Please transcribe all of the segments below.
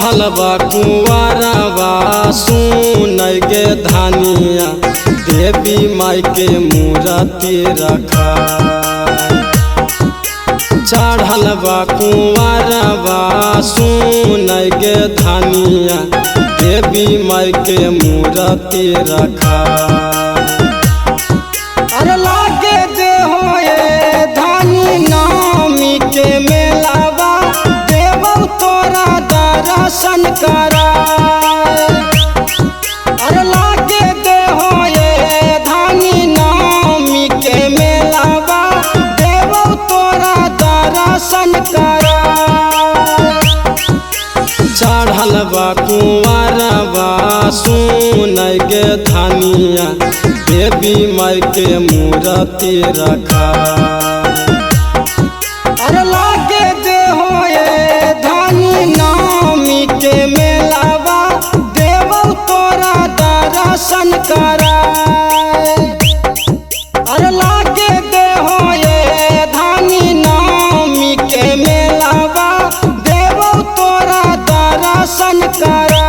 चढ़ल बा कुंवरवा सुन गे धानिया देवी माई के मूर्ति रखा। चढ़ल बा कुंवरवा सुन गे धानिया देवी माई के मूर्ति रखा। अरे लागे दे हो ये धानी नामी के मेलावा देवौ तोरा दर्शन करा। अरे लागे दे हो ये धानी नामी के मेलावा देवौ तोरा दर्शन करा। चढ़ल बा कुंवरवा सुन गे धानिया देवी माई के मूर्ति रखा। अरे लागे दे हो ये धानी नामी के मेलावा देवौ तोरा दर्शन करा। अरे लागे दे हो ये धानी नामी के मेलावा देवौ तोरा दर्शन करा।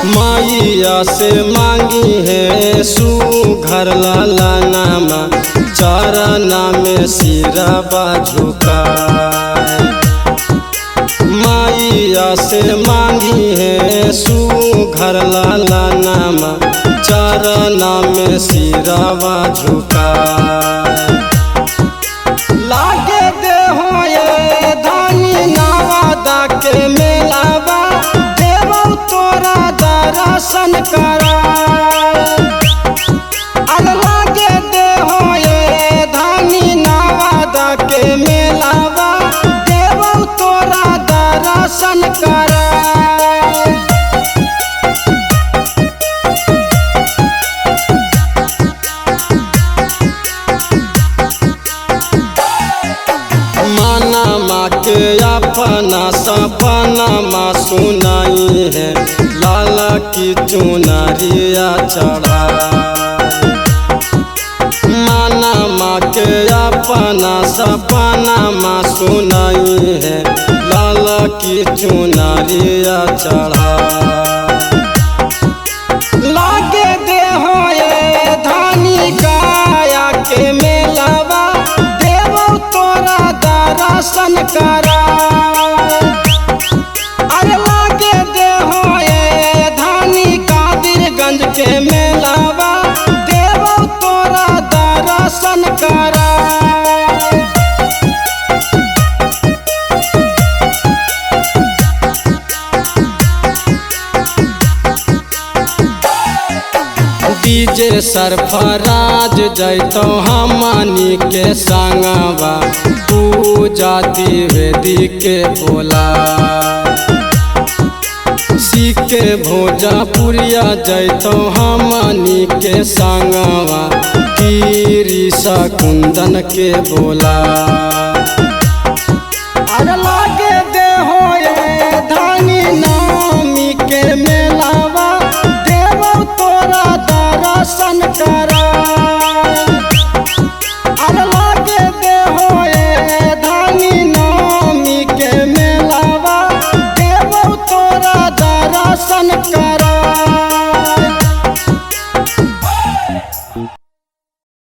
माइया से मांगी है सुघर लाला नामा चरना में सिरवा झुका। माइया से मांगी है सुघर लाला नामा चरना में सिरवा झुका। लागे दे हो ये धानी नवादा के मेलावा देवौ तोरा दर्शन करा। अरे लागे दे हो ये धानी नवादा के मेलावा देवौ तोरा दर्शन करा। मानमा के अपना सपना सुनाई है लाला की चुनरिया चढ़ा। मानमा के अपना सपना सुनाई है लाला की चुनरिया चढ़ा। लागे दे हो ये धानी गाया के मेलावा देवौ तोरा दर्शन करा। अरे लागे दे हो ये धानी कादिरगंज के मेलावा देवौ तोरा दर्शन करा। डीजे सरफराज जैतो हमनी के संगवा पूजा द्विवेदी के बोला। सीके भोजपुरिया जैतो हमनी के संगवा गिरीशा कुंदन के बोला। अरे लागे दे हो ये धानी नामी के मेलावा देवौ तोरा दर्शन करा। अरे लागे दे हो ये धानी नामी के मेलावा देवौ तोरा दर्शन करा।